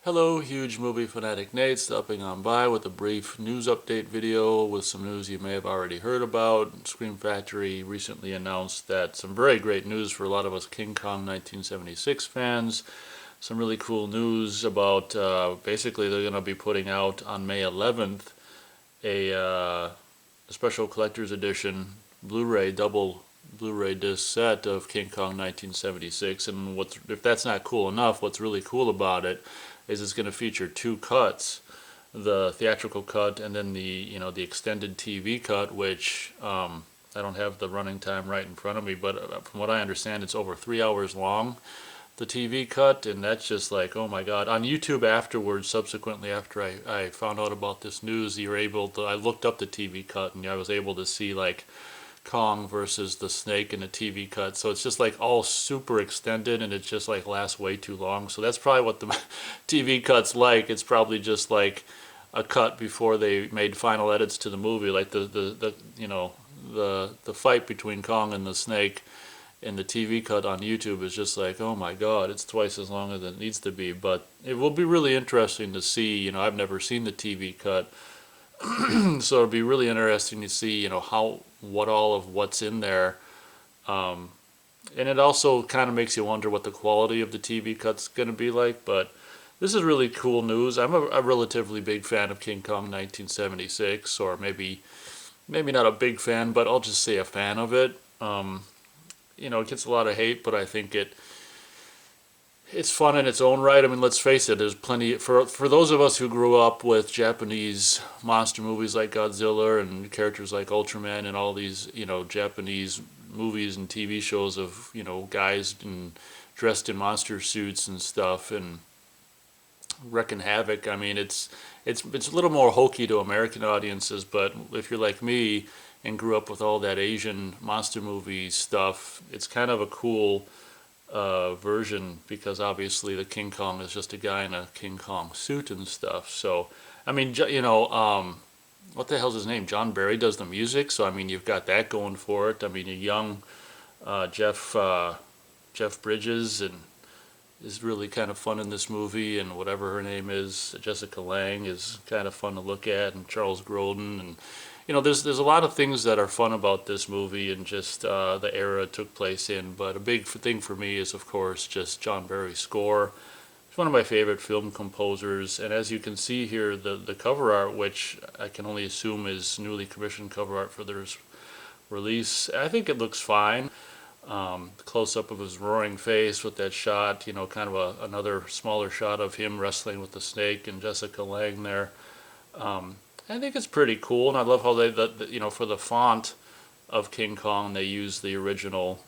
Hello, huge movie fanatic Nate, stopping on by with a brief news update video with some news you may have already heard about. Scream Factory recently announced that some very great news for a lot of us King Kong 1976 fans. Some really cool news about basically they're going to be putting out on May 11th a special collector's edition Blu-ray double Blu-ray disc set of King Kong 1976. And if that's not cool enough, what's really cool about it is it's going to feature two cuts, the theatrical cut and then the extended TV cut, which I don't have the running time right in front of me, but from what I understand, it's over 3 hours long, the TV cut, and that's just like, oh my god. On YouTube afterwards, subsequently after I found out about this news, you're able to, I looked up the TV cut and I was able to see like Kong versus the snake in the TV cut, so it's just like all super extended and it just like lasts way too long. So that's probably what the TV cut's like. It's probably just like a cut before they made final edits to the movie, like the fight between Kong and the snake in the TV cut on YouTube is just like, oh my god, it's twice as long as it needs to be. But it will be really interesting to see. I've never seen the TV cut. So it'll be really interesting to see, what all of what's in there. And it also kind of makes you wonder what the quality of the TV cut's going to be like. But this is really cool news. I'm a relatively big fan of King Kong 1976, or maybe not a big fan, but I'll just say a fan of it. It gets a lot of hate, but I think it's fun in its own right. I mean, let's face it, there's plenty, for those of us who grew up with Japanese monster movies like Godzilla and characters like Ultraman and all these, Japanese movies and TV shows of, guys dressed in monster suits and stuff and wrecking havoc. I mean, it's a little more hokey to American audiences, but if you're like me and grew up with all that Asian monster movie stuff, it's kind of a cool version, because obviously the King Kong is just a guy in a King Kong suit and stuff. So I mean, what the hell's his name? John Barry does the music, so I mean, you've got that going for it. I mean, a young Jeff Bridges and is really kind of fun in this movie, and whatever her name is, Jessica Lange, is kind of fun to look at, and Charles Grodin, and there's a lot of things that are fun about this movie and just the era it took place in. But a big thing for me is, of course, just John Barry's score. He's one of my favorite film composers, and as you can see here, the cover art, which I can only assume is newly commissioned cover art for their release, I think it looks fine. Close-up of his roaring face with that shot, kind of another smaller shot of him wrestling with the snake and Jessica Lange there. I think it's pretty cool, and I love how they, for the font of King Kong, they use the original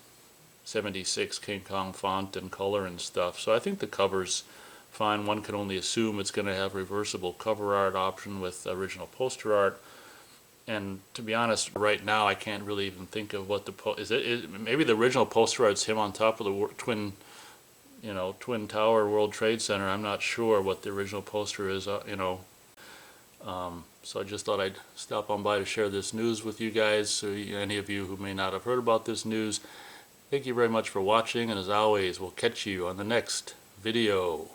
76 King Kong font and color and stuff. So I think the cover's fine. One can only assume it's going to have reversible cover art option with original poster art. And to be honest, right now I can't really even think of what maybe the original poster art's him on top of the Twin Tower World Trade Center. I'm not sure what the original poster is, So I just thought I'd stop on by to share this news with you guys. So any of you who may not have heard about this news, thank you very much for watching, and as always, we'll catch you on the next video.